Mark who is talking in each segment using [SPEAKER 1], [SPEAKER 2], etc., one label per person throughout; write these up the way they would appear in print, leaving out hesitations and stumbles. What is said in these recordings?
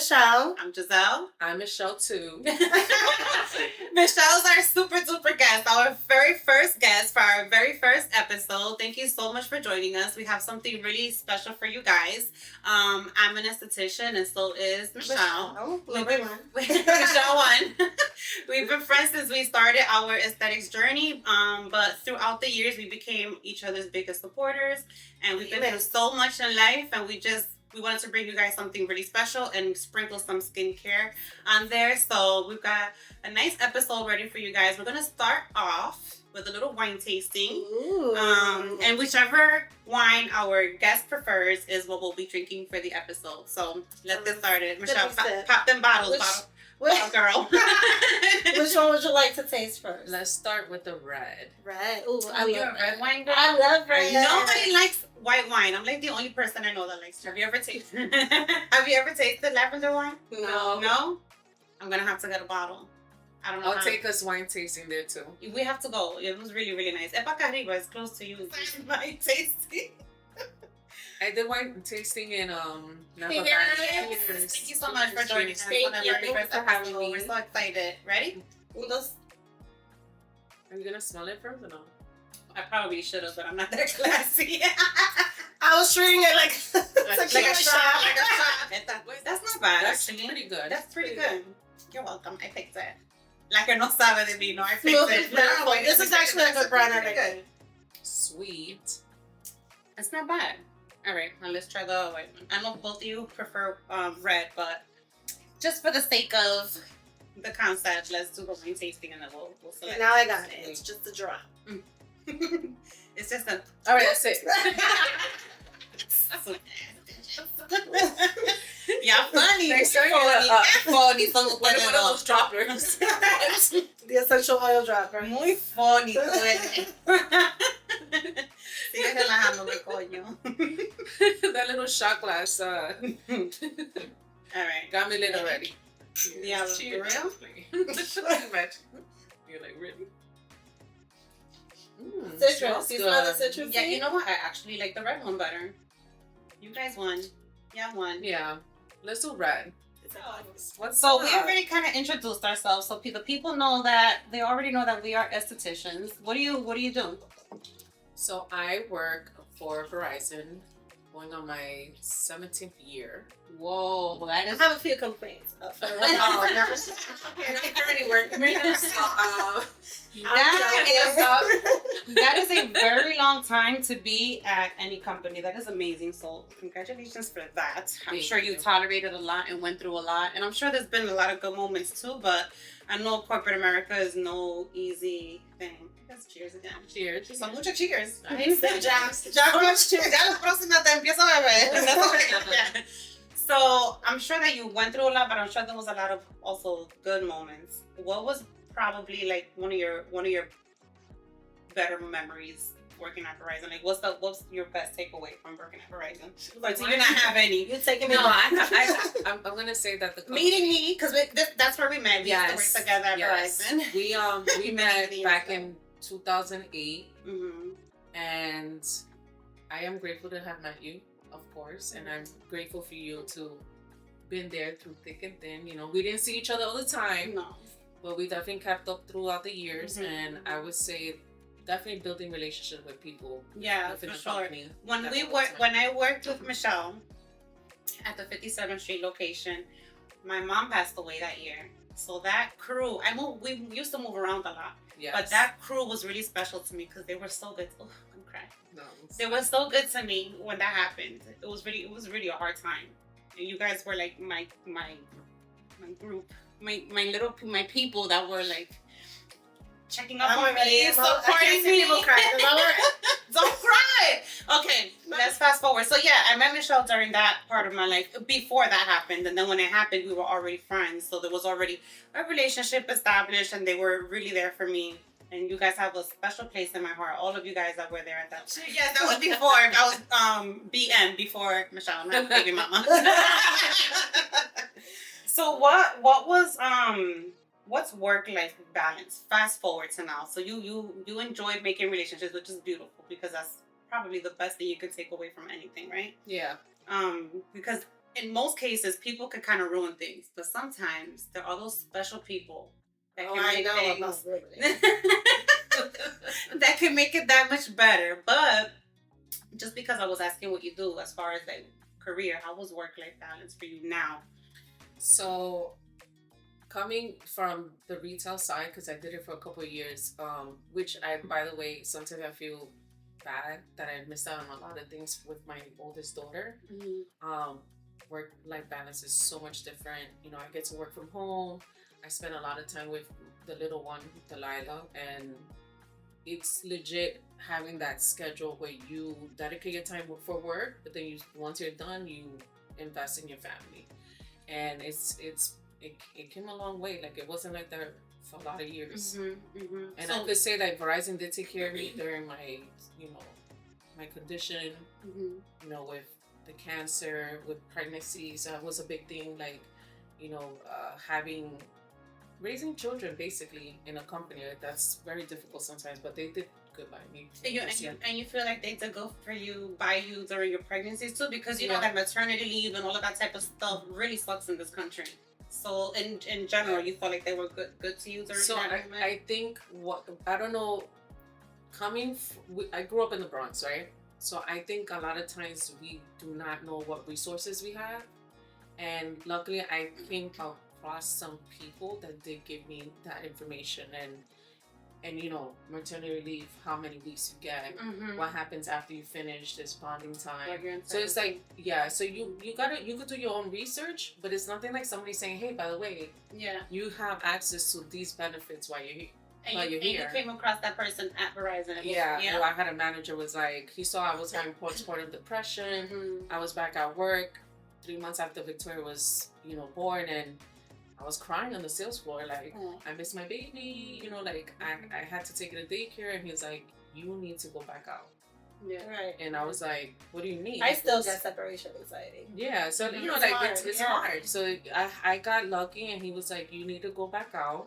[SPEAKER 1] Michelle.
[SPEAKER 2] I'm Giselle.
[SPEAKER 3] I'm Michelle too.
[SPEAKER 2] Michelle's our super duper guest, our very first guest for our very first episode. Thank you so much for joining us. We have something really special for you guys. I'm an esthetician and so is Michelle. Michelle won. We've been friends since we started our aesthetics journey, but throughout the years we became each other's biggest supporters, and we've been through so much in life, and we wanted to bring you guys something really special and sprinkle some skincare on there. So we've got a nice episode ready for you guys. We're gonna start off with a little wine tasting. And whichever wine our guest prefers is what we'll be drinking for the episode. So let's get started. Michelle, pop them bottles, bottle girl.
[SPEAKER 1] Which one would you like to taste first?
[SPEAKER 3] Let's start with the red.
[SPEAKER 1] Red. Ooh, I
[SPEAKER 2] You're
[SPEAKER 1] love
[SPEAKER 2] a red wine girl?
[SPEAKER 1] I love red.
[SPEAKER 2] Nobody likes white wine. I'm like the only person I know that likes. Have you ever tasted? Have you ever tasted lavender wine?
[SPEAKER 1] No.
[SPEAKER 2] No. I'm gonna have to get a bottle. I don't know.
[SPEAKER 3] I'll take us wine tasting there too.
[SPEAKER 2] We have to go. It was really, really nice. Epacariba is close to you. Wine tasting.
[SPEAKER 3] I did wine tasting in
[SPEAKER 2] Thank you so much for joining us.
[SPEAKER 1] Thank you for having me.
[SPEAKER 2] We're so excited. Ready?
[SPEAKER 3] Are you gonna smell it first or no?
[SPEAKER 2] I probably should have, but I'm not that classy.
[SPEAKER 1] I was treating it like
[SPEAKER 2] a shot. That's not bad.
[SPEAKER 3] That's
[SPEAKER 2] actually.
[SPEAKER 3] pretty good.
[SPEAKER 2] That's pretty good. You're welcome. I picked it. La que no sabe de vino. I picked it.
[SPEAKER 1] No, this is actually a good brand.
[SPEAKER 2] Good.
[SPEAKER 3] Sweet.
[SPEAKER 2] It's not bad. All right, now let's try the white one. I know both of you prefer red, but just for the sake of the concept, let's do the wine tasting and then we'll select.
[SPEAKER 1] Now I got it. It's just a drop.
[SPEAKER 2] It's just a...
[SPEAKER 3] All right, that's it.
[SPEAKER 2] Yeah, funny.
[SPEAKER 3] They serve
[SPEAKER 2] Funny. Son
[SPEAKER 3] one of those droppers.
[SPEAKER 1] The essential oil dropper.
[SPEAKER 2] Muy funny. Sigue relajándome, coño.
[SPEAKER 3] That little shot glass.
[SPEAKER 2] All right.
[SPEAKER 3] Got me lit already.
[SPEAKER 2] Yeah, for real?
[SPEAKER 3] You're like, really?
[SPEAKER 1] Citrus. You smell the citrus?
[SPEAKER 2] Yeah, you know what? I actually like the red one better. You guys won. Yeah, won.
[SPEAKER 3] Yeah. Let's do red.
[SPEAKER 2] So we already kind of introduced ourselves, so the people know that they already know that we are estheticians. What do you do?
[SPEAKER 3] So I work for Verizon, going on my 17th year.
[SPEAKER 2] Whoa, well,
[SPEAKER 1] I have a few complaints.
[SPEAKER 2] That is a very long time to be at any company. That is amazing. So congratulations for that. I'm sure you tolerated a lot and went through a lot. And I'm sure there's been a lot of good moments too, but I know corporate America is no easy thing. Let's cheers again.
[SPEAKER 3] Cheers.
[SPEAKER 2] Son muchos cheers.
[SPEAKER 1] Ya much cheers.
[SPEAKER 2] Ya la próxima te empiezo a beber. So I'm sure that you went through a lot, but I'm sure there was a lot of also good moments. What was probably like one of your better memories working at Verizon? Like what's your best takeaway from working at Verizon? Like, do you not have any?
[SPEAKER 1] You're taking me.
[SPEAKER 3] No, I'm gonna say that the company,
[SPEAKER 2] meeting me because that's where we met. We used to work together at Verizon.
[SPEAKER 3] We met back in 2008,
[SPEAKER 2] Mm-hmm.
[SPEAKER 3] and I am grateful to have met you, of course, and I'm grateful for you to been there through thick and thin. You know, we didn't see each other all the time,
[SPEAKER 2] No.
[SPEAKER 3] but we definitely kept up throughout the years,
[SPEAKER 2] Mm-hmm.
[SPEAKER 3] and I would say definitely building relationships with people.
[SPEAKER 2] Yeah,
[SPEAKER 3] within
[SPEAKER 2] for
[SPEAKER 3] the
[SPEAKER 2] sure.
[SPEAKER 3] company.
[SPEAKER 2] When I worked with Michelle at the 57th Street location, my mom passed away that year. So that crew, we used to move around a lot.
[SPEAKER 3] Yes.
[SPEAKER 2] But that crew was really special to me because they were so good. Oh, I'm crying.
[SPEAKER 3] No,
[SPEAKER 2] They were so good to me when that happened. It was really a hard time. And you guys were like my group, my people that were like checking up on me, supporting me. Don't cry. Okay, let's fast forward. So yeah, I met Michelle during that part of my life before that happened, and then when it happened, we were already friends. So there was already a relationship established, and they were really there for me. And you guys have a special place in my heart. All of you guys that were there at that time. Yes, that was before. That was BM before Michelle, not baby mama. So what was what's work-life balance? Fast forward to now. So you enjoyed making relationships, which is beautiful because that's probably the best thing you could take away from anything, right?
[SPEAKER 3] Yeah.
[SPEAKER 2] Because in most cases, people can kind of ruin things, but sometimes there are those special people that can make things that can make it that much better. But just because I was asking what you do as far as like career, how was work-life balance for you now?
[SPEAKER 3] So, coming from the retail side, because I did it for a couple of years, which I, by the way, sometimes I feel bad that I missed out on a lot of things with my oldest daughter. Work-life balance is so much different. You know, I get to work from home. I spend a lot of time with the little one, Delilah, and it's legit having that schedule where you dedicate your time for work, but then once you're done, you invest in your family, and it came a long way. Like, it wasn't like that for a lot of years, and I could say that Verizon did take care of me during my, my condition, with the cancer, with pregnancy. So that was a big thing. Like, raising children basically in a company, that's very difficult sometimes, but they did good by me.
[SPEAKER 2] And you feel like they did go by you during your pregnancies too, because you know that maternity leave and all of that type of stuff really sucks in this country. So in general, you felt like they were good to you during that moment?
[SPEAKER 3] I think I don't know, I grew up in the Bronx, right? So I think a lot of times we do not know what resources we have, and luckily I came across some people that did give me that information, and maternity leave, how many weeks you get, what happens after you finish, this bonding time. So it's like, so you could do your own research, but it's nothing like somebody saying, hey, by the way, you have access to these benefits while you're here.
[SPEAKER 2] And you came across that person at Verizon.
[SPEAKER 3] Well, I had a manager was like, he saw I was having postpartum depression. I was back at work 3 months after Victoria was, born, and I was crying on the sales floor, like, I miss my baby, I had to take it to daycare, and he was like, you need to go back out.
[SPEAKER 1] Yeah, right.
[SPEAKER 3] And I was like, what do you mean?
[SPEAKER 1] I still get separation anxiety.
[SPEAKER 3] Yeah, so, it's hard. So I got lucky, and he was like, you need to go back out,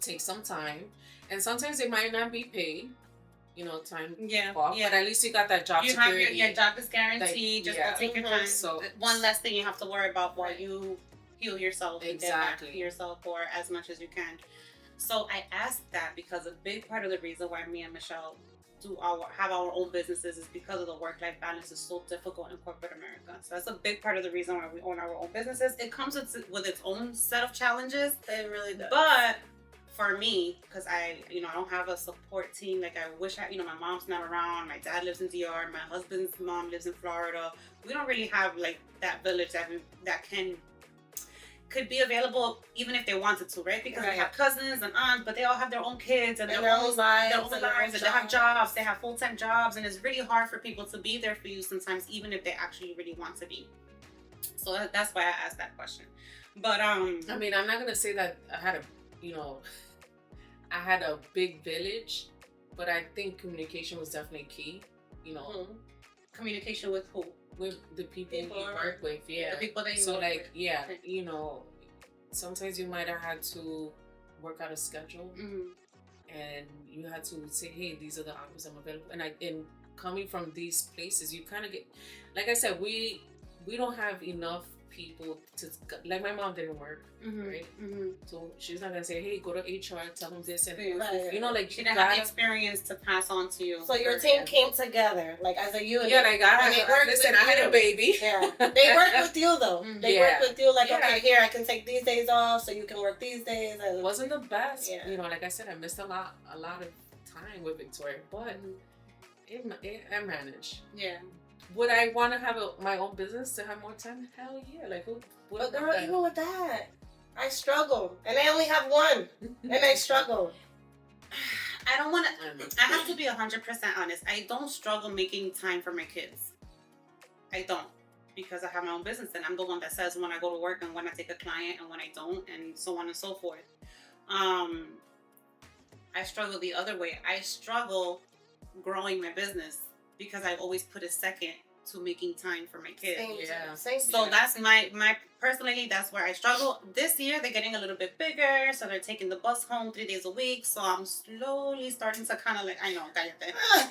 [SPEAKER 3] take some time, and sometimes it might not be paid, time off, but at least you got that job security.
[SPEAKER 2] Your job is guaranteed, just go take your time. So one less thing you have to worry about while you heal yourself and get back to yourself for as much as you can. So I asked that because a big part of the reason why me and Michelle have our own businesses is because of the work-life balance is so difficult in corporate America. So that's a big part of the reason why we own our own businesses. It comes with its own set of challenges.
[SPEAKER 1] It really does.
[SPEAKER 2] But for me, because I don't have a support team. Like, I wish my mom's not around. My dad lives in DR. My husband's mom lives in Florida. We don't really have like that village that could be available even if they wanted to, right? Because they have cousins and aunts, but they all have their own kids and their own lives, and they have jobs. They have full-time jobs, and it's really hard for people to be there for you sometimes, even if they actually really want to be. So that's why I asked that question. But I
[SPEAKER 3] mean, I'm not gonna say that I had a big village, but I think communication was definitely key.
[SPEAKER 2] Communication with who?
[SPEAKER 3] With the people you work with, the
[SPEAKER 2] people that you
[SPEAKER 3] so
[SPEAKER 2] work
[SPEAKER 3] like
[SPEAKER 2] with.
[SPEAKER 3] Sometimes you might have had to work out a schedule, and you had to say, hey, these are the hours I'm available. And coming from these places, you kind of get, like I said, we don't have enough people to, like, my mom didn't work, right? So she's not gonna say, hey, go to HR, tell them this, and like,
[SPEAKER 2] she didn't have the experience to pass on to you.
[SPEAKER 1] So your team came together, like, as a unit.
[SPEAKER 3] I had a baby.
[SPEAKER 1] Yeah, they worked with you though. They worked with you, like, okay, here, I can take these days off, so you can work these days.
[SPEAKER 3] It wasn't the best. Like I said, I missed a lot of time with Victoria, but I managed.
[SPEAKER 1] Yeah.
[SPEAKER 3] Would I want to have my own business to have more time? Hell yeah! Like,
[SPEAKER 1] but girl, even with that, I struggle, and I only have one, and I struggle.
[SPEAKER 2] I don't want to. I have to be 100% honest. I don't struggle making time for my kids. I don't, because I have my own business, and I'm the one that says when I go to work and when I take a client and when I don't, and so on and so forth. I struggle the other way. I struggle growing my business, because I always put a second to making time for my kids.
[SPEAKER 1] Same.
[SPEAKER 2] So that's my personally, that's where I struggle. This year, they're getting a little bit bigger, so they're taking the bus home 3 days a week. So I'm slowly starting to kind of like, I know,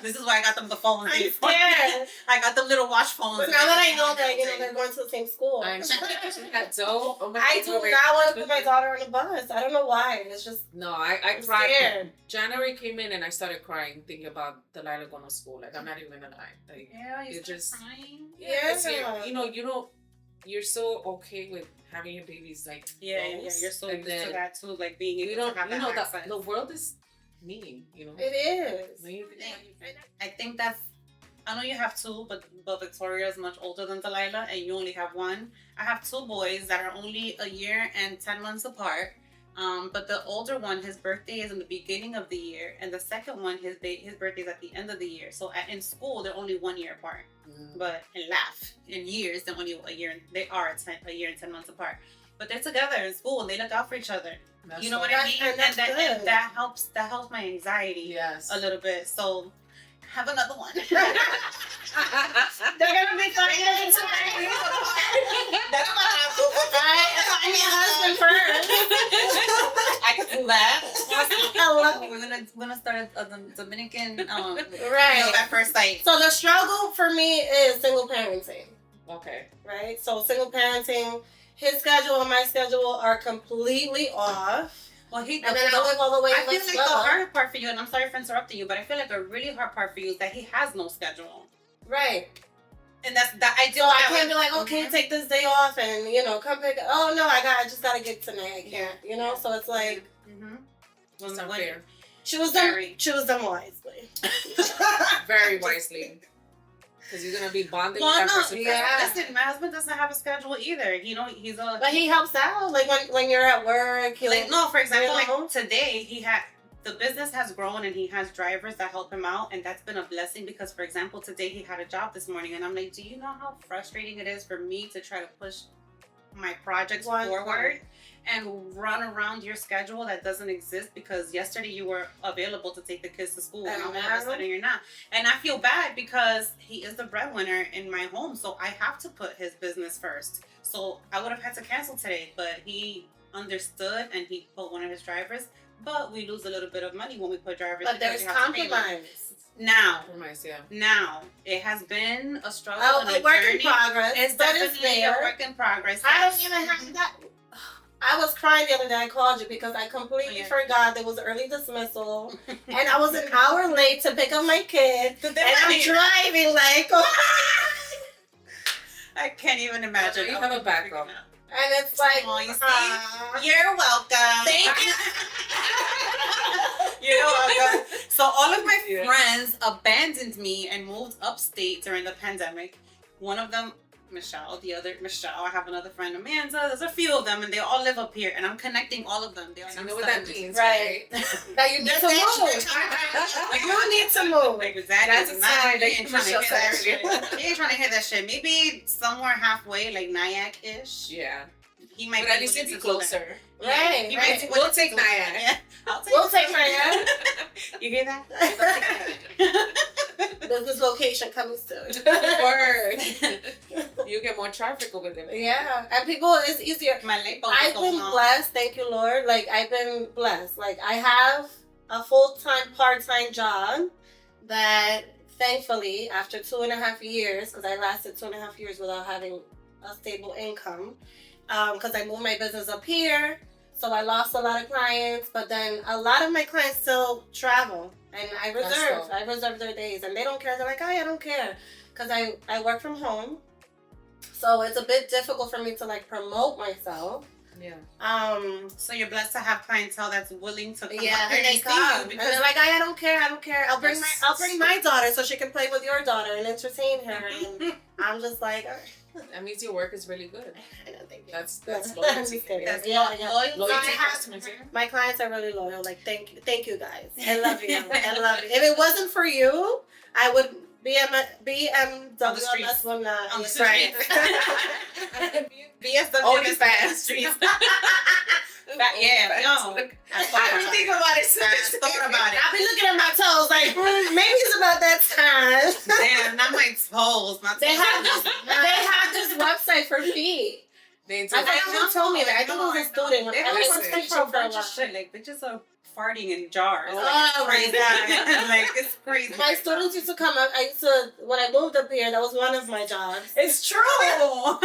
[SPEAKER 2] this is why I got them the phones.
[SPEAKER 1] I'm scared.
[SPEAKER 2] I got them little watch phones.
[SPEAKER 1] But now that I know that, they're going to the same school.
[SPEAKER 3] I do not
[SPEAKER 1] want to put my daughter on a bus. I don't know why. It's just...
[SPEAKER 3] No, I cried. Scared. January came in and I started crying, thinking about Delilah going to school. Like, I'm not even gonna lie. Like,
[SPEAKER 2] yeah, you're
[SPEAKER 3] just
[SPEAKER 2] crying.
[SPEAKER 3] Yeah. You're so okay with having your babies like
[SPEAKER 2] you're so used to that too, like being able to have that access.
[SPEAKER 3] The world is mean,
[SPEAKER 1] It is.
[SPEAKER 2] I think that's, I know you have two, but Victoria is much older than Delilah and you only have one. I have two boys that are only a year and 10 months apart. But the older one, his birthday is in the beginning of the year, and the second one, his birthday is at the end of the year. So in school, they're only 1 year apart. But in years, they're only a year. They are a year and 10 months apart. But they're together in school, and they look out for each other. You know what I mean? And that helps my anxiety a little bit. So have another one. They're gonna be fighting tonight. That's what I'm my husband first. I can do that. We're gonna start a Dominican at first sight.
[SPEAKER 1] So the struggle for me is single parenting.
[SPEAKER 3] Okay.
[SPEAKER 1] Right? So single parenting, his schedule and my schedule are completely off.
[SPEAKER 2] Well,
[SPEAKER 1] and then I live all the way.
[SPEAKER 2] I feel like the hard part for you, and I'm sorry for interrupting you, but I feel like a really hard part for you is that he has no schedule.
[SPEAKER 1] Right.
[SPEAKER 2] And that's that. I
[SPEAKER 1] can't be like, okay, take this day off, and come pick. Oh no, I just gotta get tonight. I can't. So it's like,
[SPEAKER 3] it's unfair.
[SPEAKER 1] Choose them wisely.
[SPEAKER 3] Very wisely. Because you're gonna be bonding with that person.
[SPEAKER 2] Listen, my husband doesn't have a schedule either.
[SPEAKER 1] But he helps out. Like when you're at work,
[SPEAKER 2] for example, like today the business has grown and he has drivers that help him out, and that's been a blessing because, for example, today he had a job this morning, and I'm like, do you know how frustrating it is for me to try to push my projects forward and run around your schedule that doesn't exist because yesterday you were available to take the kids to school and all of a sudden you're not. And I feel bad because he is the breadwinner in my home, so I have to put his business first. So I would have had to cancel today, but he understood and he put one of his drivers. But we lose a little bit of money when we put drivers.
[SPEAKER 1] But there's compromise.
[SPEAKER 2] Now, it has been a struggle and a
[SPEAKER 1] work
[SPEAKER 2] journey.
[SPEAKER 1] In progress.
[SPEAKER 2] It's definitely a work in progress.
[SPEAKER 1] I don't even have that. I was crying the other day. I called you because I completely forgot there was early dismissal, and I was an hour late to pick up my kid, and I'm driving like.
[SPEAKER 2] I can't even imagine.
[SPEAKER 3] You have a backup.
[SPEAKER 1] And it's like,
[SPEAKER 2] you're welcome.
[SPEAKER 1] Thank you.
[SPEAKER 2] You're welcome. So all of my friends abandoned me and moved upstate during the pandemic. One of them, Michelle, the other Michelle. I have another friend, Amanda. There's a few of them, and they all live up here. And I'm connecting all of them.
[SPEAKER 3] You know what that means,
[SPEAKER 1] right? That you need to move. You need to move.
[SPEAKER 2] That's a sign that you're trying to hear that shit. You ain't trying to hear that shit. Maybe somewhere halfway, like Nyack-ish.
[SPEAKER 3] Yeah.
[SPEAKER 2] He might.
[SPEAKER 3] But at least it's closer.
[SPEAKER 1] Right.
[SPEAKER 3] We'll take Nyack.
[SPEAKER 2] Yeah.
[SPEAKER 1] We'll take Nyack.
[SPEAKER 2] You hear that?
[SPEAKER 1] Business location coming soon.
[SPEAKER 3] Word. You get more traffic over there.
[SPEAKER 1] Yeah, and people, it's easier. I've been blessed, thank you, Lord. Like, I've been blessed. Like, I have a full-time, part-time job that, thankfully, after 2.5 years, because I lasted 2.5 years without having a stable income, because I moved my business up here, so I lost a lot of clients, but then a lot of my clients still travel, and I reserve their days, and they don't care. They're like, oh, I don't care, because I work from home, so it's a bit difficult for me to like promote myself.
[SPEAKER 3] Yeah.
[SPEAKER 2] So you're blessed to have clientele that's willing to come
[SPEAKER 1] and they come, and they're like, I don't care. I'll bring my daughter so she can play with your daughter and entertain her. And I'm just like.
[SPEAKER 3] That means your work is really good.
[SPEAKER 1] I know, thank you.
[SPEAKER 3] That's loyalty. Loyalty customers.
[SPEAKER 1] My clients are really loyal. Like, thank you guys. I love you. I love you. If it wasn't for you, I would BMW. That's one.
[SPEAKER 2] That's right. BSW
[SPEAKER 3] only
[SPEAKER 2] is
[SPEAKER 3] fast
[SPEAKER 2] streets. Yeah, no.
[SPEAKER 1] I didn't think about it.
[SPEAKER 2] Thought about it.
[SPEAKER 1] I've been looking at my toes like, maybe it's about that time.
[SPEAKER 2] Damn, not my toes.
[SPEAKER 1] They have this website for feet.
[SPEAKER 3] They
[SPEAKER 1] I think someone told me that. I think it was a student.
[SPEAKER 2] They
[SPEAKER 1] I
[SPEAKER 2] was teaching a bunch of shit. Like, bitches are farting in jars.
[SPEAKER 1] Oh my God.
[SPEAKER 2] Like, it's crazy.
[SPEAKER 1] My students used to come up. When I moved up here, that was one of my jobs.
[SPEAKER 2] It's true.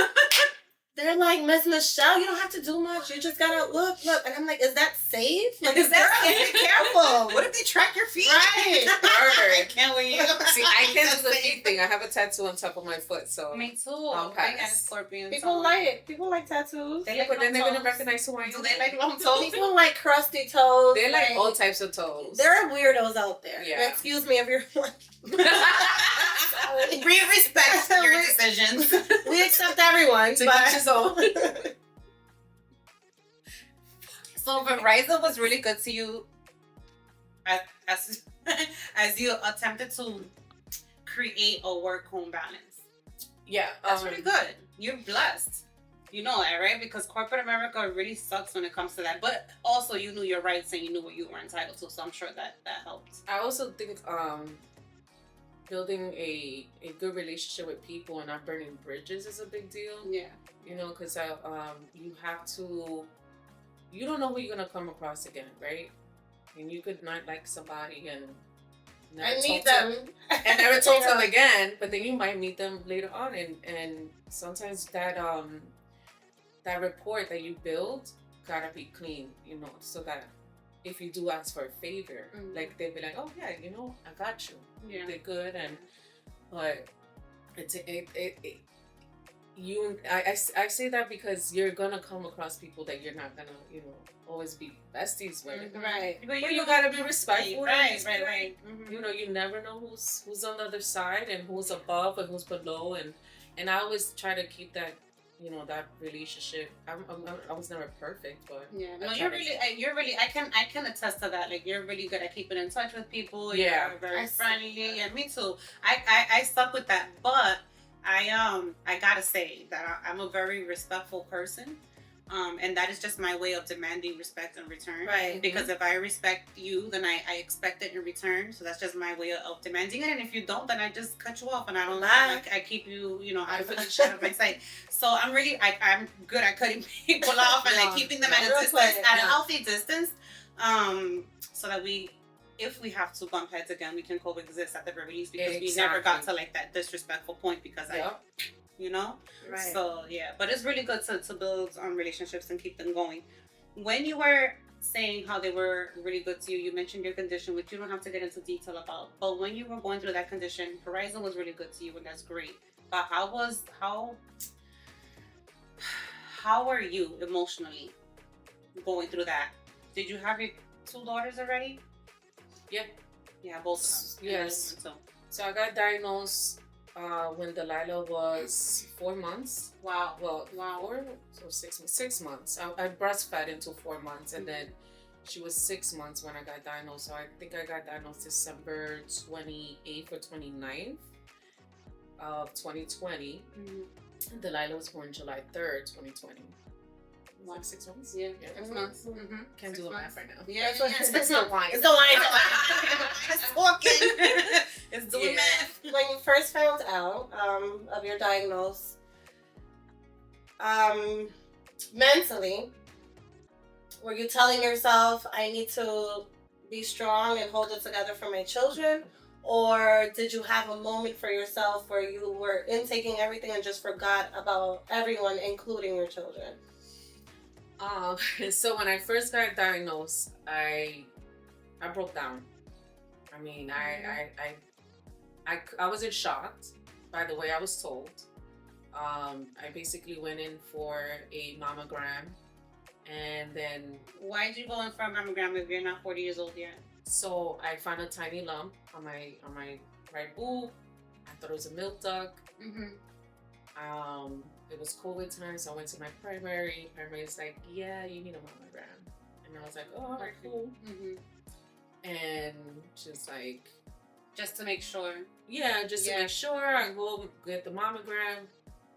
[SPEAKER 1] They're like, Miss Michelle, you don't have to do much. You just gotta look. And I'm like, is that safe? Like,
[SPEAKER 2] Is that safe?
[SPEAKER 1] Be careful.
[SPEAKER 2] What if they track your feet?
[SPEAKER 1] Right.
[SPEAKER 2] I can't wait.
[SPEAKER 3] See, I can't do the feet thing. I have a tattoo on top of my foot, so
[SPEAKER 2] me too.
[SPEAKER 3] I'll pass.
[SPEAKER 1] People like tattoos.
[SPEAKER 2] They like
[SPEAKER 3] but then they're
[SPEAKER 2] toes.
[SPEAKER 3] gonna recognize who I am.
[SPEAKER 2] Do they like long toes?
[SPEAKER 1] People like crusty toes.
[SPEAKER 3] They like all types of toes.
[SPEAKER 1] There are weirdos out there.
[SPEAKER 3] Yeah.
[SPEAKER 1] Excuse me if you're one.
[SPEAKER 2] We respect your decisions.
[SPEAKER 1] We accept everyone,
[SPEAKER 3] To
[SPEAKER 1] but
[SPEAKER 3] each his own.
[SPEAKER 2] So Verizon was really good to you as you attempted to create a work-home balance.
[SPEAKER 3] Yeah,
[SPEAKER 2] That's really good. You're blessed. You know that, right? Because corporate America really sucks when it comes to that. But also, you knew your rights and you knew what you were entitled to. So I'm sure that helped.
[SPEAKER 3] I also think building a good relationship with people and not burning bridges is a big deal.
[SPEAKER 2] Yeah.
[SPEAKER 3] You know, because you have to. You don't know who you're gonna come across again, right? And you could not like somebody and never
[SPEAKER 1] meet
[SPEAKER 3] talk
[SPEAKER 1] them
[SPEAKER 3] and never talk to them again, but then you might meet them later on, and sometimes that rapport that you build gotta be clean, you know, so that if you do ask for a favor, like they'll be like, oh yeah, you know, I got you.
[SPEAKER 2] Yeah.
[SPEAKER 3] They're good, but I say that because you're gonna come across people that you're not gonna, you know, always be besties with.
[SPEAKER 1] Right.
[SPEAKER 3] But you gotta be respectful.
[SPEAKER 2] Right. Mm-hmm.
[SPEAKER 3] You know, you never know who's on the other side and who's above and who's below, and I always try to keep that, you know, that relationship. I was never perfect, but
[SPEAKER 2] yeah, no, you're really. I can attest to that. Like, you're really good at keeping in touch with people.
[SPEAKER 3] Yeah,
[SPEAKER 2] you're very friendly. Yeah, me too. I stuck with that, but I gotta say that I'm a very respectful person. And that is just my way of demanding respect in return.
[SPEAKER 1] Right.
[SPEAKER 2] Because if I respect you, then I expect it in return. So that's just my way of demanding it. And if you don't, then I just cut you off and I don't I keep you, you know, out of my sight. So I'm good at cutting people off and like keeping them at a distance, at a healthy distance. So that if we have to bump heads again, we can coexist at the very least, because we never got to like that disrespectful point because you know?
[SPEAKER 1] Right.
[SPEAKER 2] So, yeah. But it's really good to build relationships and keep them going. When you were saying how they were really good to you, you mentioned your condition, which you don't have to get into detail about. But when you were going through that condition, Verizon was really good to you, and that's great. But how are you emotionally going through that? Did you have your 2 daughters already?
[SPEAKER 3] Yeah.
[SPEAKER 2] Yeah, both of them.
[SPEAKER 3] Yes. So I got diagnosed when Delilah was 4 months.
[SPEAKER 2] Wow.
[SPEAKER 3] Well, 4, so 6 months. I breastfed until 4 months, and then she was 6 months when I got diagnosed. So I think I got diagnosed December 28th or 29th of 2020. Delilah was born July 3rd, 2020. Like 6 months?
[SPEAKER 2] Yeah. 6 months.
[SPEAKER 3] Can't do the math right now.
[SPEAKER 2] Yeah.
[SPEAKER 1] It's the wine.
[SPEAKER 2] It's the wine. It's walking. It's doing math.
[SPEAKER 1] When you first found out of your diagnosis, mentally, were you telling yourself, I need to be strong and hold it together for my children? Or did you have a moment for yourself where you were intaking everything and just forgot about everyone, including your children?
[SPEAKER 3] So when I first got diagnosed, I broke down. I mean, I was in shock by the way I was told. I basically went in for a mammogram, and then
[SPEAKER 2] why did you go in for a mammogram if you're not 40 years old yet?
[SPEAKER 3] So I found a tiny lump on my right boob. I thought it was a milk duct. It was COVID time, so I went to my primary. Primary was like, yeah, you need a mammogram. And I was like, oh, all right, cool. And she's like,
[SPEAKER 2] just to make sure.
[SPEAKER 3] Yeah, just to make sure. I go get the mammogram.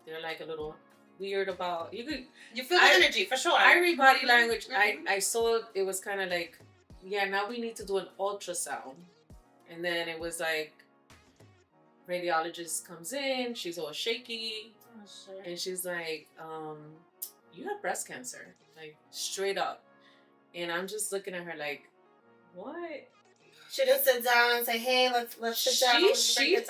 [SPEAKER 3] They're like a little weird about you
[SPEAKER 2] feel the energy for sure.
[SPEAKER 3] I read body language. I saw it was kind of like, yeah, now we need to do an ultrasound. And then it was like, radiologist comes in, she's all shaky. And she's like, you have breast cancer, like straight up. And I'm just looking at her like, what?
[SPEAKER 1] She didn't sit down and say, "Hey, let's sit down."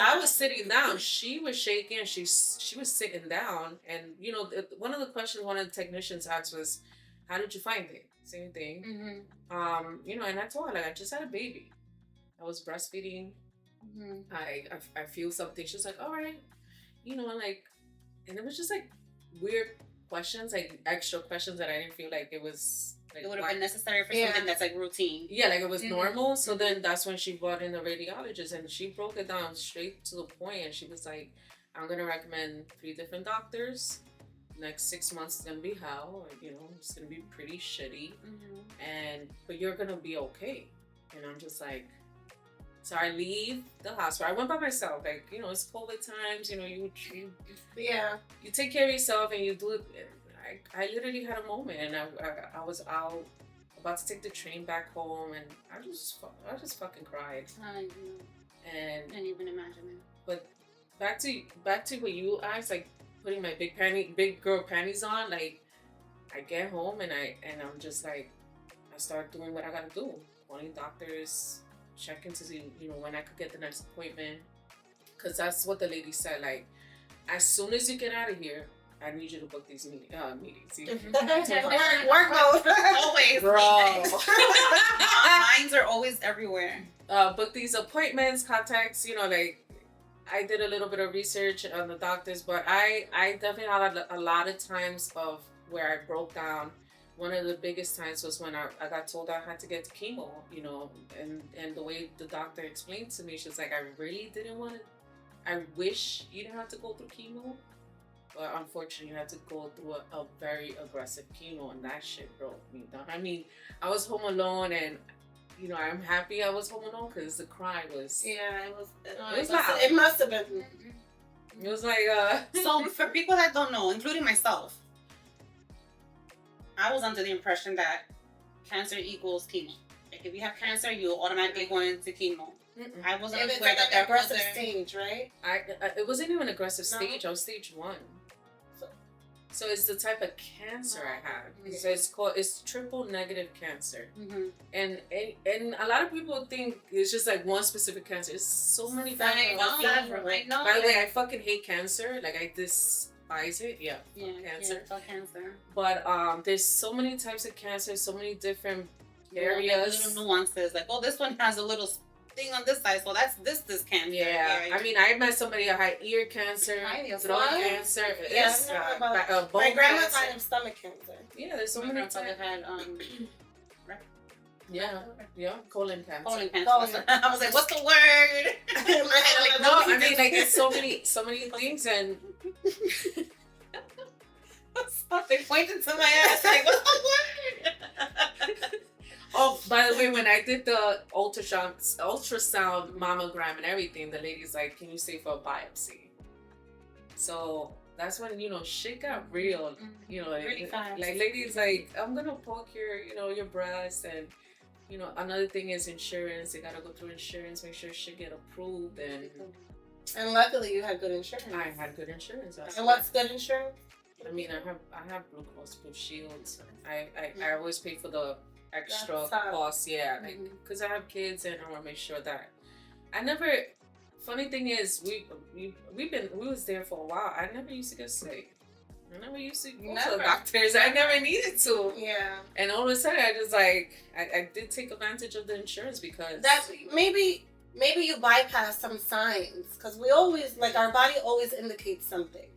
[SPEAKER 3] I was sitting down. She was shaking. She was sitting down, and you know, one of the questions one of the technicians asked was, "How did you find it?" Same thing. Mm-hmm. You know, and I told her like I just had a baby. I was breastfeeding. Mm-hmm. I feel something. She was like, "All right," you know, like, and it was just like weird questions, like extra questions that I didn't feel like it was. Like,
[SPEAKER 2] it would have been necessary for something that's like routine.
[SPEAKER 3] Yeah, like it was normal. So then that's when she brought in the radiologist and she broke it down straight to the point. And she was like, I'm going to recommend 3 different doctors. Next 6 months is going to be hell. You know, it's going to be pretty shitty. But you're going to be okay. And I'm just like, so I leave the hospital. I went by myself. Like, you know, it's COVID times. You know, you take care of yourself and you do it. I literally had a moment, and I was out about to take the train back home, and I just fucking cried. And
[SPEAKER 2] can't even imagine it.
[SPEAKER 3] But back to what you asked, like putting my big girl panties on. Like I get home and I'm just like, I start doing what I gotta do, calling doctors, checking to see when I could get the next appointment, because that's what the lady said. Like as soon as you get out of here, I need you to book these meetings.
[SPEAKER 1] Work mode.
[SPEAKER 2] Always.
[SPEAKER 3] Bro.
[SPEAKER 2] Minds are always everywhere.
[SPEAKER 3] Book these appointments, contacts, like I did a little bit of research on the doctors, but I definitely had a lot of times of where I broke down. One of the biggest times was when I got told I had to get chemo, and the way the doctor explained to me, she was like, I really didn't want to, I wish you didn't have to go through chemo. But unfortunately, you had to go through a very aggressive chemo, and that shit broke me down. I mean, I was home alone, and I'm happy I was home alone because the cry was.
[SPEAKER 1] Yeah, it was.
[SPEAKER 3] Loud.
[SPEAKER 1] It must have been.
[SPEAKER 3] It was like.
[SPEAKER 2] So for people that don't know, including myself, I was under the impression that cancer equals chemo. Like if you have cancer, you automatically go into chemo. Mm-mm. I wasn't aware that
[SPEAKER 1] that aggressive stage, right?
[SPEAKER 3] It wasn't even an aggressive stage. I was stage 1. So it's the type of cancer I have. So it's triple negative cancer. Mm-hmm. And a lot of people think it's just like one specific cancer. It's so many factors. By the way, I fucking hate cancer. Like I despise it. Yeah, cancer.
[SPEAKER 2] Cancer.
[SPEAKER 3] But there's so many types of cancer, so many different areas.
[SPEAKER 2] Little nuances. Like, oh, this one has a little thing on this side, so that's this cancer.
[SPEAKER 3] Yeah, I mean, I met somebody who had ear cancer, throat cancer. Yes,
[SPEAKER 1] bone my grandma had stomach cancer.
[SPEAKER 3] Yeah, there's so many.
[SPEAKER 2] My grandfather had
[SPEAKER 3] colon cancer.
[SPEAKER 2] Colon cancer. I was like, what's the word?
[SPEAKER 3] I mean, like it's so many things, and
[SPEAKER 2] they pointed to my ass like, what's the word?
[SPEAKER 3] Oh, by the way, when I did the ultrasound mammogram and everything, the lady's like, can you stay for a biopsy? So that's when, shit got real.
[SPEAKER 2] Really fast.
[SPEAKER 3] Like ladies like, I'm going to poke your breast. And, another thing is insurance. They got to go through insurance, make sure shit get approved.
[SPEAKER 1] And luckily you had good insurance.
[SPEAKER 3] I had good insurance.
[SPEAKER 1] And what's good insurance?
[SPEAKER 3] I mean, I have Blue Cross Blue Shields. I always pay for the extra costs, like because I have kids and I want to make sure that I never. Funny thing is, we was there for a while. I never used to get sick. I never used to go to the doctors. I never needed to.
[SPEAKER 1] Yeah.
[SPEAKER 3] And all of a sudden, I just I did take advantage of the insurance because
[SPEAKER 1] that's maybe you bypass some signs because we always our body always indicates something.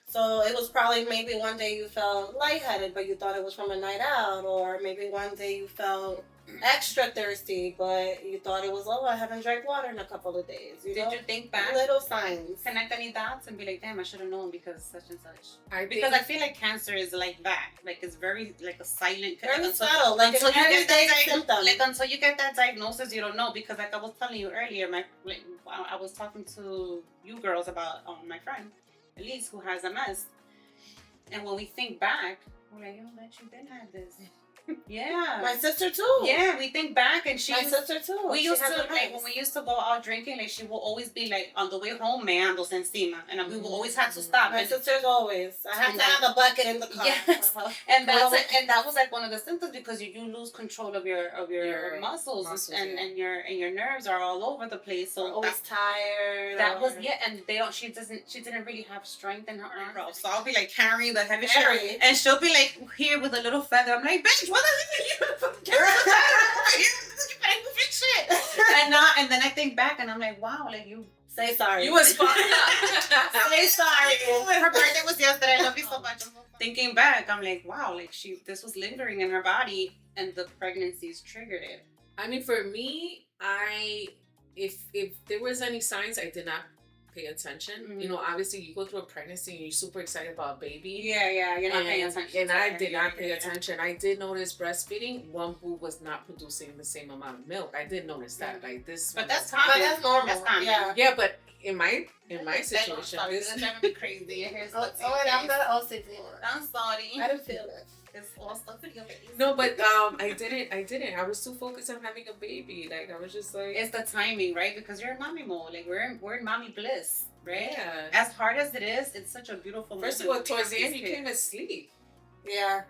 [SPEAKER 1] So it was probably maybe one day you felt lightheaded, but you thought it was from a night out, or maybe one day you felt extra thirsty, but you thought it was, I haven't drank water in a couple of days.
[SPEAKER 2] Did you think back?
[SPEAKER 1] Little signs.
[SPEAKER 2] Connect any dots and be like, damn, I should have known because such and such. Because I feel like cancer is like that. Like it's very like a silent.
[SPEAKER 1] Very subtle. Like until you get that symptom.
[SPEAKER 2] Like until you get that diagnosis, you don't know. Because like I was telling you earlier, I was talking to you girls about my friend Elise, who has MS. And when we think back, we're like, but you been had this. Yeah.
[SPEAKER 1] My sister too.
[SPEAKER 2] Yeah, we think back and
[SPEAKER 1] my sister too.
[SPEAKER 2] We used to, like, when we used to go out drinking, like, she will always be like, on the way home, meandos encima. And we will always have to stop.
[SPEAKER 1] My sister's always. I have to have a bucket in the car.
[SPEAKER 2] Yes. And that was like one of the symptoms, because you lose control of your muscles and your nerves are all over the place. So
[SPEAKER 1] always tired.
[SPEAKER 2] That was and she didn't really have strength in her arms. So I'll be like carrying the heavy shit, and she'll be like here with a little feather. I'm like, bitch, what the hell and then I think back and I'm like, wow, like, you
[SPEAKER 1] say sorry.
[SPEAKER 3] You was fine.
[SPEAKER 1] Say sorry.
[SPEAKER 2] Her birthday was yesterday. I love you so much. Thinking back, I'm like, wow, like, this was lingering in her body, and the pregnancies triggered it.
[SPEAKER 3] I mean, for me, if there was any signs, I did not pay attention. Mm-hmm. You know, obviously you go through a pregnancy and you're super excited about a baby.
[SPEAKER 2] Yeah, you're not paying attention.
[SPEAKER 3] And I did not pay attention. I did notice breastfeeding, one boob was not producing the same amount of milk. I did notice that. Like this.
[SPEAKER 2] But that's common. That's normal. That's common.
[SPEAKER 3] Yeah, but in my situation,
[SPEAKER 2] it's driving me crazy.
[SPEAKER 1] I'm not OCD.
[SPEAKER 2] I'm sorry.
[SPEAKER 1] I didn't feel it.
[SPEAKER 2] It's all stuff in your face.
[SPEAKER 3] No, but I didn't. I was too focused on having a baby. Like, I was just like,
[SPEAKER 2] it's the timing, right? Because you're in mommy mode. Like, we're in mommy bliss, right?
[SPEAKER 3] Yeah.
[SPEAKER 2] As hard as it is, it's such a beautiful.
[SPEAKER 3] First of all, towards the end, you came asleep.
[SPEAKER 1] Yeah.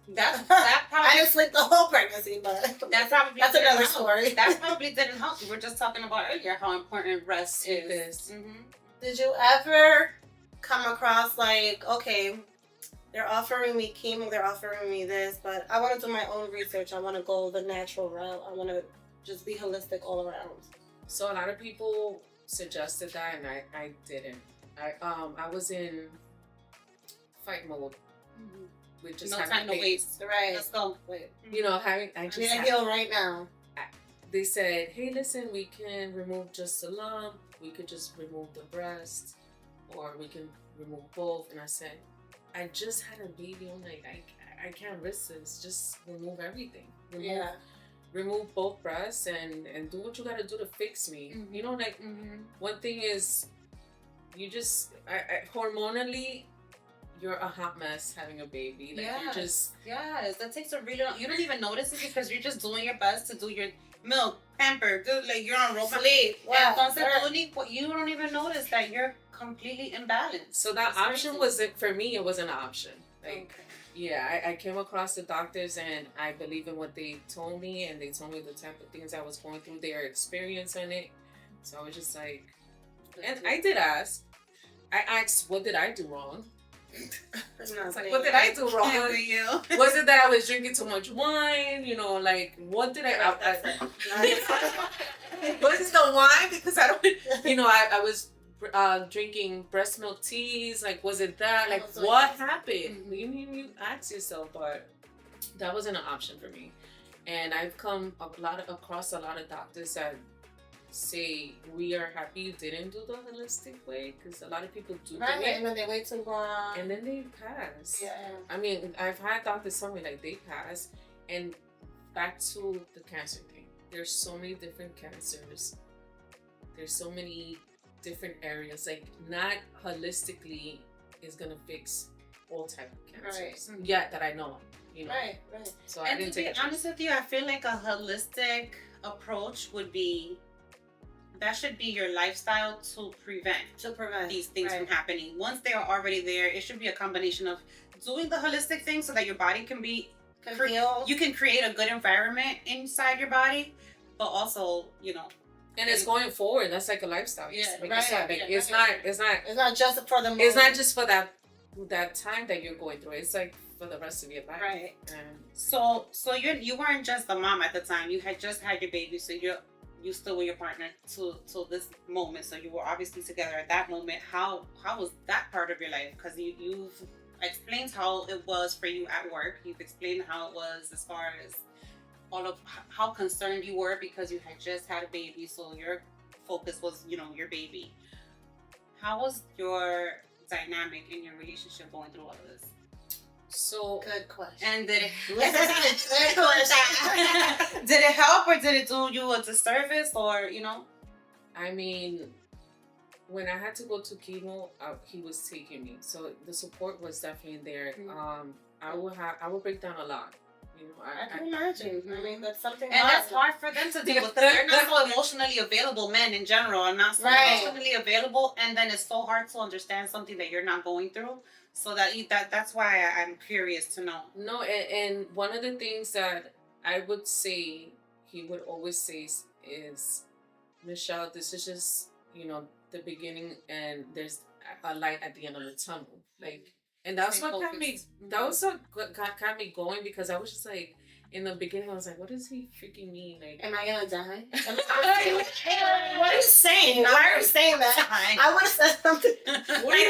[SPEAKER 2] That probably,
[SPEAKER 1] I didn't sleep the whole pregnancy, but that's another story.
[SPEAKER 2] That probably didn't help. We were just talking about earlier how important rest is.
[SPEAKER 1] Mm-hmm. Did you ever come across, like, okay, they're offering me chemo, they're offering me this, but I want to do my own research. I want to go the natural route. I want to just be holistic all around.
[SPEAKER 3] So a lot of people suggested that, and I didn't. I was in fight mode.
[SPEAKER 2] Mm-hmm.
[SPEAKER 3] With just
[SPEAKER 2] no time to waste.
[SPEAKER 1] Right.
[SPEAKER 2] Let's go.
[SPEAKER 1] Wait.
[SPEAKER 3] You know, I need
[SPEAKER 1] to heal right now.
[SPEAKER 3] They said, hey, listen, we can remove just a lump, we could just remove the breast, or we can remove both. And I said, I just had a baby. I'm like, I can't risk this. Just remove everything. Remove both breasts and do what you gotta do to fix me. Mm-hmm. You know, like, one thing is, you just, hormonally, you're a hot mess having a baby. Like, you're just...
[SPEAKER 2] Yes, that takes a really long... You don't even notice it because you're just doing your best to do your milk, pamper, good, like, you're on rope.
[SPEAKER 1] Sleep.
[SPEAKER 2] You don't even notice that you're completely imbalanced.
[SPEAKER 3] So that option wasn't, for me, it wasn't an option. Like, yeah, I came across the doctors and I believe in what they told me, and they told me the type of things I was going through, their experience in it. So I was just like... And I did ask. I asked, what did I do wrong? It's like, what did I do wrong? Was it that I was drinking too much wine? You know, like, what did I was it the wine? Because I don't, you know, I was drinking breast milk teas. Like, was it that? Like, what happened? You ask yourself, but that wasn't an option for me. And I've come across a lot of doctors that say, we are happy you didn't do the holistic way, because a lot of people do
[SPEAKER 1] it.
[SPEAKER 3] And
[SPEAKER 1] then they wait too long.
[SPEAKER 3] And then they pass.
[SPEAKER 1] Yeah.
[SPEAKER 3] I mean, I've had doctors tell me, like, they pass. And back to the cancer thing. There's so many different cancers. There's so many different areas. Like, not holistically is going to fix all type of cancers. Right. Yeah, that I know of. You know?
[SPEAKER 1] Right.
[SPEAKER 3] So I didn't take a chance.
[SPEAKER 2] To be honest with you, I feel like a holistic approach would be... That should be your lifestyle to prevent these things from happening. Once they are already there, it should be a combination of doing the holistic thing so that your body can be you can create a good environment inside your body, but also, you know.
[SPEAKER 3] And it's going forward. That's like a lifestyle.
[SPEAKER 1] Yeah,
[SPEAKER 3] like
[SPEAKER 1] it's not just for the moment.
[SPEAKER 3] It's not just for that time that you're going through. It's like for the rest of your life.
[SPEAKER 2] Right. So you weren't just a mom at the time. You had just had your baby, so you still were your partner till this moment. So you were obviously together at that moment. How was that part of your life? Because you've explained how it was for you at work. You've explained how it was as far as all of how concerned you were because you had just had a baby. So your focus was, you know, your baby. How was your dynamic in your relationship going through all of this?
[SPEAKER 3] So
[SPEAKER 1] good question.
[SPEAKER 2] And did it did it help or did it do you a disservice, or, you know?
[SPEAKER 3] I mean, when I had to go to chemo, he was taking me, so the support was definitely there. I would break down a lot You know,
[SPEAKER 1] I can imagine. I mean, that's something.
[SPEAKER 2] And that's hard for them to deal with. They're not so emotionally available. Men in general are not so emotionally available, and then it's so hard to understand something that you're not going through. So that's why I'm curious to know.
[SPEAKER 3] No, and one of the things that I would say he would always say is, Michelle, this is just, the beginning, and there's a light at the end of the tunnel. Like, and that's what got me. That was what got me going, because I was just like, in the beginning, I was like, what does he freaking mean? Like,
[SPEAKER 1] am I gonna die? What are you saying? Why are you saying that? I would have said something.
[SPEAKER 3] What are you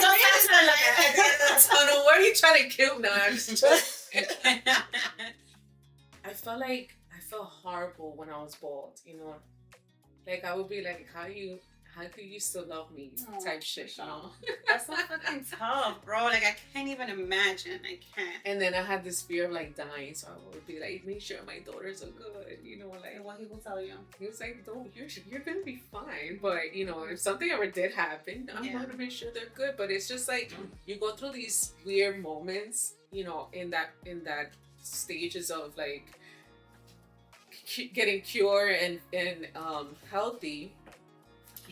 [SPEAKER 3] tunnel? What are you trying to kill now? I felt horrible when I was bald. Like, I would be like, how could you still love me? Type shit,
[SPEAKER 2] That's so fucking tough, bro. Like, I can't even imagine. I can't.
[SPEAKER 3] And then I had this fear of, like, dying, so I would be like, make sure my daughters are good, like.
[SPEAKER 2] What he will tell you?
[SPEAKER 3] He was like, no, you're gonna be fine. But, if something ever did happen, I'm gonna make sure they're good. But it's just like, you go through these weird moments, in that stages of, like, getting cured and healthy.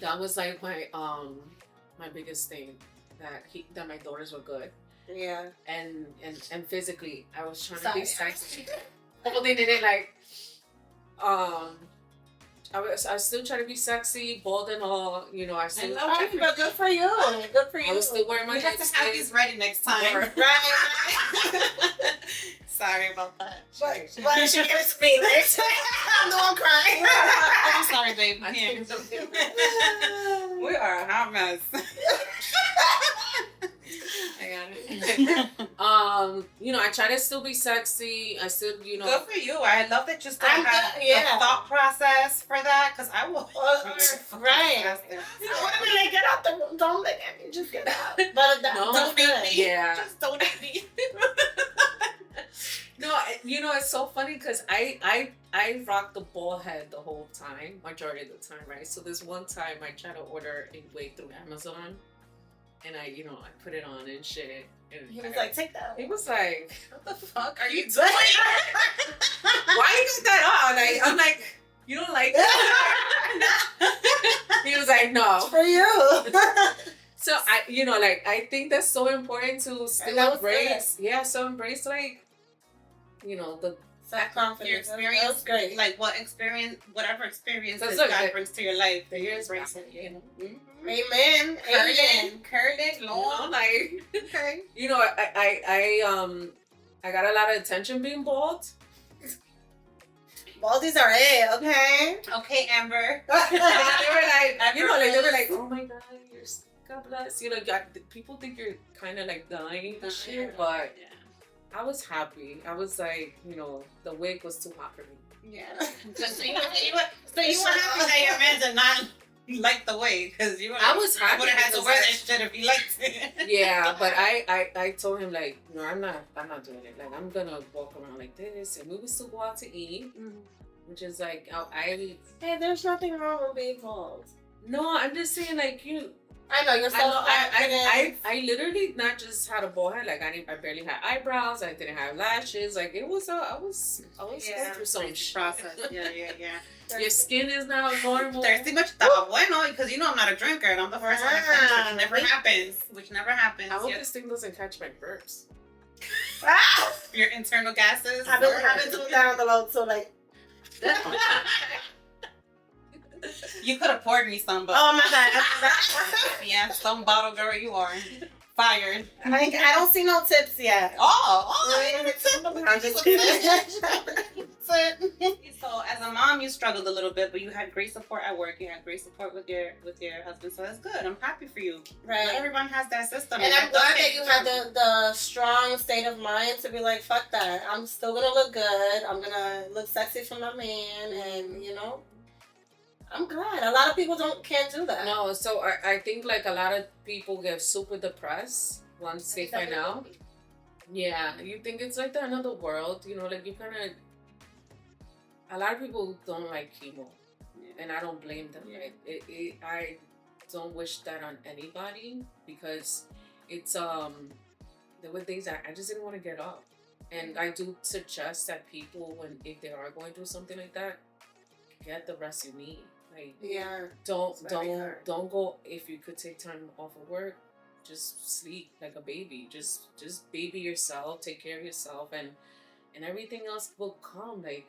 [SPEAKER 3] That was like my biggest thing, that my daughters were good.
[SPEAKER 1] Yeah.
[SPEAKER 3] And physically, I was trying to be sexy. Holding it in, like, I was still trying to be sexy, bald and all. I still.
[SPEAKER 1] But good for you. Good for you.
[SPEAKER 3] I was still wearing my.
[SPEAKER 2] We have to have these ready next time.
[SPEAKER 1] Right.
[SPEAKER 2] Sorry about that.
[SPEAKER 1] Why did she get a me? I'm the one crying.
[SPEAKER 2] I'm sorry, babe. We are a hot mess. I got it.
[SPEAKER 3] I try to still be sexy. I still,
[SPEAKER 2] Good for you. I love that you still have a thought process for that, because I will.
[SPEAKER 1] Right. When they get out the room, don't look at me. Just get out. But
[SPEAKER 2] don't hate me.
[SPEAKER 3] Yeah.
[SPEAKER 2] Just don't hate me.
[SPEAKER 3] No, it's so funny because I rocked the ball head the whole time, majority of the time, right? So this one time I tried to order a wig through Amazon, and I put it on and shit. And
[SPEAKER 1] he was like, take that.
[SPEAKER 3] He was like,
[SPEAKER 2] what the fuck are you doing?
[SPEAKER 3] Why you got that on? I'm like, you don't like it? He was like, no.
[SPEAKER 1] For you.
[SPEAKER 3] So I think that's so important to still embrace. Yeah, so embrace, like, the
[SPEAKER 2] self-confidence. Your experience,
[SPEAKER 1] great.
[SPEAKER 2] Like whatever experience God brings to your life.
[SPEAKER 3] The years embrace it.
[SPEAKER 1] Amen.
[SPEAKER 2] Curling, long,
[SPEAKER 3] like.
[SPEAKER 2] Okay.
[SPEAKER 3] I got a lot of attention being bald.
[SPEAKER 1] Baldies are it, okay?
[SPEAKER 2] Okay, Amber.
[SPEAKER 3] They were like, oh my God, God bless. People think you're kind of like dying and shit, but. Yeah. I was happy. I was like, the wig was too hot for me.
[SPEAKER 2] Yeah. So you were happy that your man did not like the wig, because
[SPEAKER 3] I was happy.
[SPEAKER 2] Would have had to wear that shit if he liked it.
[SPEAKER 3] Yeah, but I told him, like, no, I'm not doing it. Like, I'm gonna walk around like this, and we would still go out to eat, which is like
[SPEAKER 1] Hey, there's nothing wrong with being bald.
[SPEAKER 3] No, I'm just saying, like,
[SPEAKER 1] I know you're so
[SPEAKER 3] I literally not just had a bald head. Like, I barely had eyebrows. I didn't have lashes. Like, it was I was going through some
[SPEAKER 2] process. Yeah.
[SPEAKER 3] Your skin is now normal.
[SPEAKER 2] Thirsty much bueno, because I'm not a drinker and I'm the first one to catch, which never happens.
[SPEAKER 3] I hope this thing doesn't catch my burps.
[SPEAKER 2] Your internal gases.
[SPEAKER 1] I've been doing that on the low, so like.
[SPEAKER 2] You could have poured me some, but
[SPEAKER 1] oh my God!
[SPEAKER 2] Yeah, some bottle girl you are. Fired.
[SPEAKER 1] I don't see no tips yet.
[SPEAKER 2] I'm just kidding. So as a mom, you struggled a little bit, but you had great support at work. You had great support with your husband, so that's good. I'm happy for you.
[SPEAKER 1] Right.
[SPEAKER 2] Not everyone has that system.
[SPEAKER 1] And I'm glad that you had the strong state of mind to be like, fuck that. I'm still gonna look good. I'm gonna look sexy for my man, and I'm glad. A lot of people can't do that.
[SPEAKER 3] No, so I think like a lot of people get super depressed once they find out. Yeah, you think it's like the another world, like you kind of. A lot of people don't like chemo, and I don't blame them. Yeah. I don't wish that on anybody, because it's there were days I just didn't want to get up. And I do suggest that people, when if they are going through something like that, get the rest you need. Like, don't go. If you could take time off of work, just sleep like a baby. Just baby yourself, take care of yourself, and everything else will come. Like,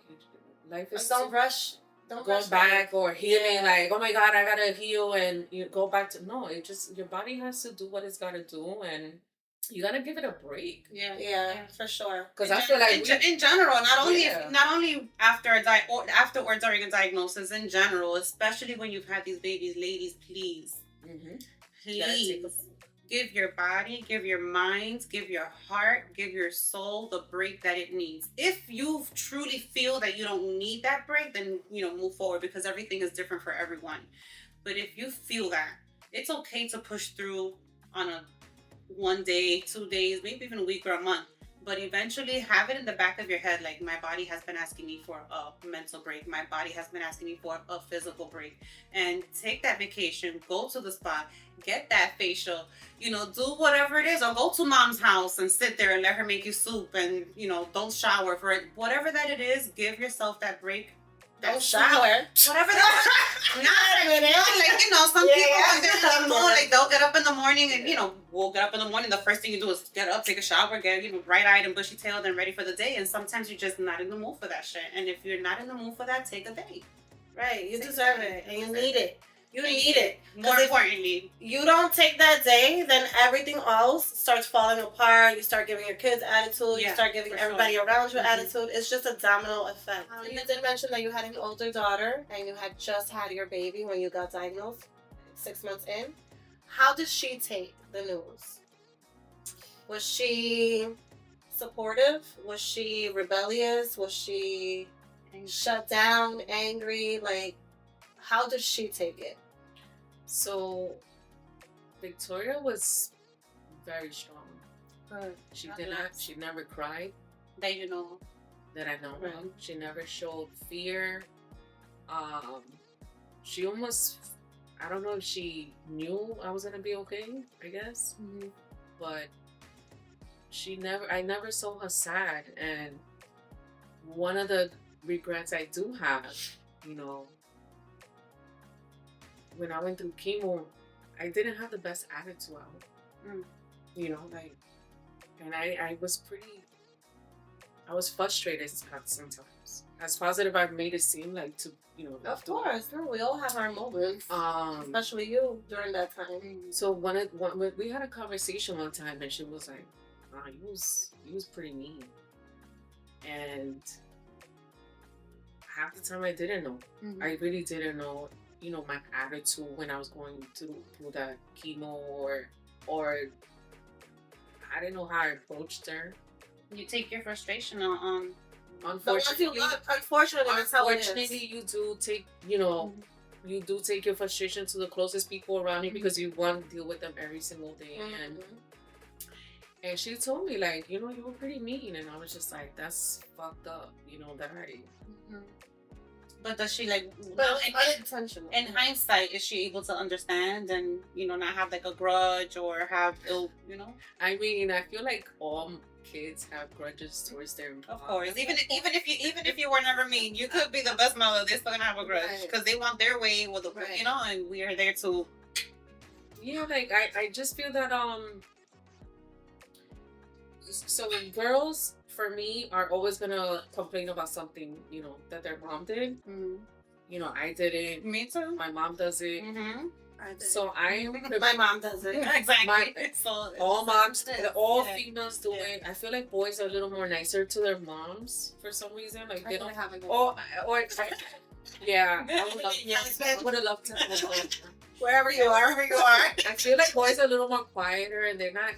[SPEAKER 3] life is.
[SPEAKER 1] Don't rush. Don't
[SPEAKER 3] go
[SPEAKER 1] rush
[SPEAKER 3] back or healing. Like, oh my God, I gotta heal, and you go back to no. It just your body has to do what it's gotta do, and you gotta give it a break.
[SPEAKER 1] Yeah, for sure.
[SPEAKER 2] Because I feel like in general, not only after or during a diagnosis, in general, especially when you've had these babies, ladies, please, please give your body, give your mind, give your heart, give your soul the break that it needs. If you truly feel that you don't need that break, then move forward, because everything is different for everyone. But if you feel that, it's okay to push through on a 1 day, 2 days, maybe even a week or a month. But eventually have it in the back of your head, like, my body has been asking me for a mental break. My body has been asking me for a physical break. And take that vacation, go to the spa, get that facial, do whatever it is, or go to mom's house and sit there and let her make you soup and, don't shower for it. Whatever that it is, give yourself that break.
[SPEAKER 1] Don't shower.
[SPEAKER 2] Whatever that some people, when they're in the mood, like, they'll get up in the morning and, we'll get up in the morning. The first thing you do is get up, take a shower, get, bright-eyed and bushy-tailed and ready for the day. And sometimes you're just not in the mood for that shit. And if you're not in the mood for that, take a day.
[SPEAKER 1] Right. You deserve it. And you need it. You need it.
[SPEAKER 2] More importantly,
[SPEAKER 1] you don't take that day, then everything else starts falling apart. You start giving your kids attitude. You start giving everybody around you attitude. It's just a domino effect. You did mention that you had an older daughter and you had just had your baby when you got diagnosed 6 months in. How did she take the news? Was she supportive? Was she rebellious? Was she shut down, angry? Like, how did she take it?
[SPEAKER 3] So, Victoria was very strong. She never cried.
[SPEAKER 2] That I know
[SPEAKER 3] of. She never showed fear. She almost, I don't know if she knew I was gonna be okay, I guess. Mm-hmm. But I never saw her sad. And one of the regrets I do have, when I went through chemo, I didn't have the best attitude out. And I was frustrated sometimes. As positive I've made it seem like to,
[SPEAKER 1] Of course, no, we all have our moments. Especially you during that time.
[SPEAKER 3] So we had a conversation one time, and she was like, "You was pretty mean," and half the time I didn't know. Mm-hmm. I really didn't know. My attitude when I was going through that chemo, or I didn't know how I approached her.
[SPEAKER 2] You take your frustration on.
[SPEAKER 3] Unfortunately,
[SPEAKER 1] that's how it is.
[SPEAKER 3] You do take, you do take your frustration to the closest people around you, because you want to deal with them every single day. Mm-hmm. And she told me, like, you were pretty mean, and I was just like, that's fucked up, that I. Mm-hmm.
[SPEAKER 2] But does she, like, in hindsight, is she able to understand and, not have, like, a grudge or have ill,
[SPEAKER 3] I mean, I feel like all kids have grudges towards their mom.
[SPEAKER 2] Of course. Even if you were never mean, you could be the best mother, they're still gonna have a grudge. Because they want their way with and we are there to...
[SPEAKER 3] Yeah, like, I just feel that, so girls, for me, are always gonna complain about something, that their mom did. Mm-hmm. I did it.
[SPEAKER 2] Me too.
[SPEAKER 3] My mom does it.
[SPEAKER 1] Mm-hmm. I did.
[SPEAKER 3] So
[SPEAKER 1] my mom does it.
[SPEAKER 2] Exactly.
[SPEAKER 3] All moms, all females do it. I feel like boys are a little more nicer to their moms for some reason. Like, they don't have it. Yeah. I would have loved to.
[SPEAKER 1] Wherever you are.
[SPEAKER 3] I feel like boys are a little more quieter, and they're not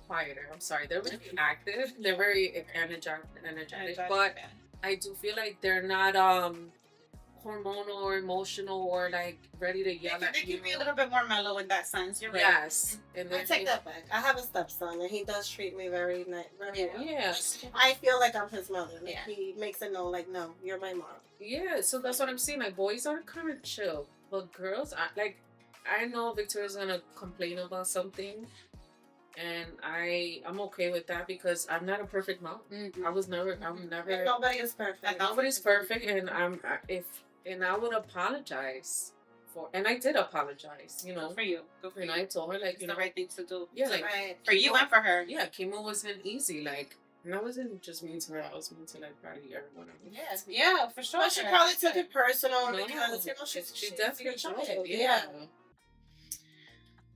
[SPEAKER 3] quieter. I'm sorry. They're really active. They're very energetic. But I do feel like they're not hormonal or emotional or like ready to yell at you.
[SPEAKER 2] They can be a little bit more mellow in that sense. You're right.
[SPEAKER 3] Yes.
[SPEAKER 1] And I take that back. I have a stepson, and he does treat me very nice. Very well.
[SPEAKER 3] Yes.
[SPEAKER 1] I feel like I'm his mother. Like, he makes it known, like, no, you're my mom.
[SPEAKER 3] Yeah. So that's what I'm saying. Like, boys are kind of chill, but girls, I know Victoria's gonna complain about something. And I'm okay with that because I'm not a perfect mom.
[SPEAKER 2] Mm-hmm.
[SPEAKER 3] I'm never.
[SPEAKER 1] And nobody is perfect.
[SPEAKER 3] Nobody's perfect, and I would apologize and I did apologize. You know,
[SPEAKER 2] good for you. Good for you.
[SPEAKER 3] I told her
[SPEAKER 2] it's the right thing to do.
[SPEAKER 3] Yeah,
[SPEAKER 2] like
[SPEAKER 3] right.
[SPEAKER 2] For you and for her.
[SPEAKER 3] Yeah, chemo wasn't easy. Like, and I wasn't just mean to her. I was mean to like probably everyone.
[SPEAKER 2] Yeah, for sure.
[SPEAKER 1] But she probably took it personal because
[SPEAKER 3] she definitely
[SPEAKER 1] did.
[SPEAKER 3] Yeah.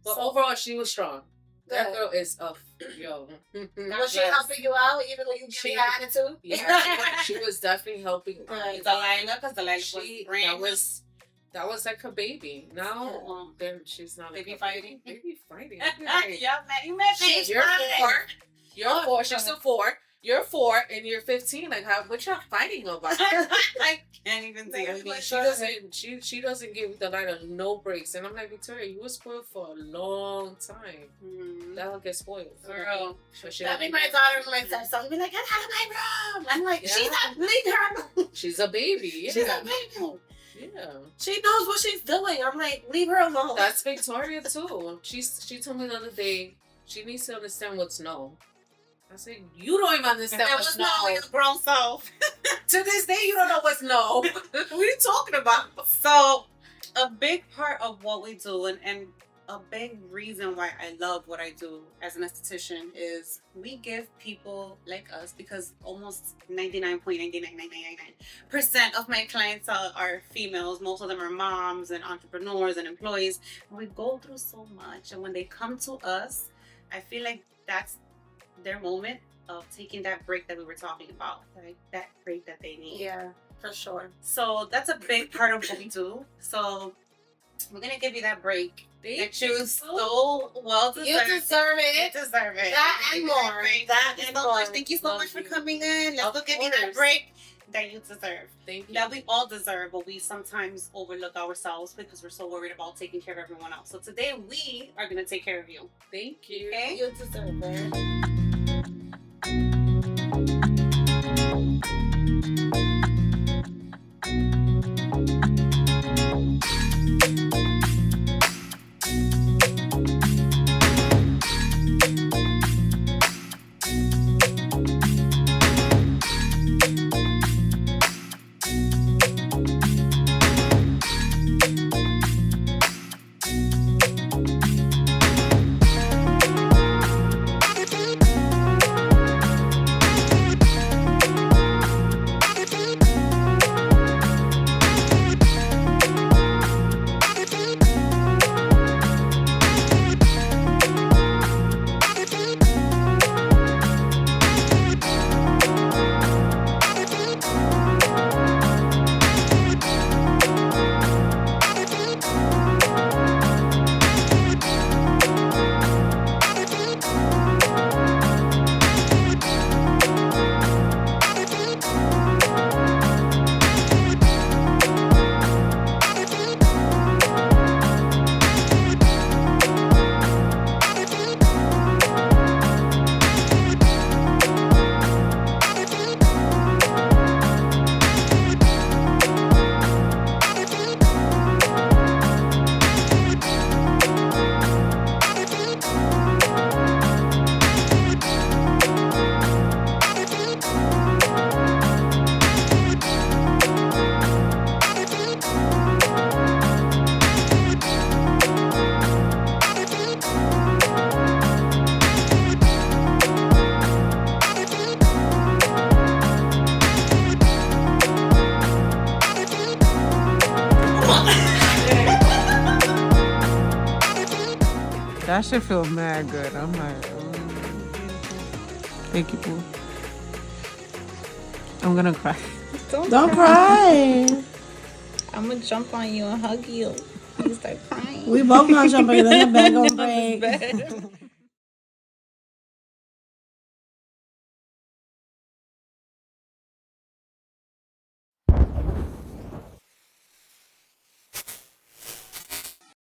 [SPEAKER 3] But overall, she was strong. That girl is yo.
[SPEAKER 1] Was she helping you out even though you gave her attitude?
[SPEAKER 3] Yeah, she was definitely helping.
[SPEAKER 2] Delilah, because Delilah
[SPEAKER 3] that was like her baby. Now, then she's not
[SPEAKER 2] baby fighting.
[SPEAKER 3] Baby fighting.
[SPEAKER 2] Yeah, you met me.
[SPEAKER 3] You're 4. You're 4. She's still 4. You're 4 and you're 15. Like, what y'all fighting about?
[SPEAKER 2] I can't even think.
[SPEAKER 3] I mean, she doesn't give Delilah no breaks, and I'm like, Victoria, you were spoiled for a long time.
[SPEAKER 2] Mm-hmm.
[SPEAKER 3] That'll get spoiled,
[SPEAKER 2] girl.
[SPEAKER 1] That'd be my daughter when I said something. Be like, get out of my room. I'm like, she's not. Leave her alone.
[SPEAKER 3] She's a baby. Yeah.
[SPEAKER 1] She's a baby.
[SPEAKER 3] Yeah.
[SPEAKER 1] She knows what she's doing. I'm like, leave her alone.
[SPEAKER 3] That's Victoria too. She told me the other day she needs to understand what's no. I said, you don't even understand what's no.
[SPEAKER 2] Your grown self.
[SPEAKER 3] To this day, you don't know what's no. What are you talking about?
[SPEAKER 2] So, a big part of what we do, and a big reason why I love what I do as an esthetician is we give people like us, because almost 99.99999% of my clients are females. Most of them are moms and entrepreneurs and employees. And we go through so much. And when they come to us, I feel like that's their moment of taking that break that we were talking about, like that break that they need.
[SPEAKER 1] Yeah, for sure.
[SPEAKER 2] So that's a big part of what we do. So we're gonna give you that break. That you so well deserved.
[SPEAKER 1] You deserve it.
[SPEAKER 2] You deserve it.
[SPEAKER 1] That and more. That and more.
[SPEAKER 2] Thank you so much for coming in. Let's go give you that break that you deserve.
[SPEAKER 3] Thank you.
[SPEAKER 2] That we all deserve, but we sometimes overlook ourselves because we're so worried about taking care of everyone else. So today we are gonna take care of you.
[SPEAKER 3] Thank you.
[SPEAKER 2] Okay?
[SPEAKER 1] You deserve it.
[SPEAKER 4] That shit feel mad good. I'm like, thank you, boo. I'm gonna cry.
[SPEAKER 5] Don't cry. I'm gonna jump on you and hug you. You start crying.
[SPEAKER 1] We both gonna jump on you. Then the bed gonna break.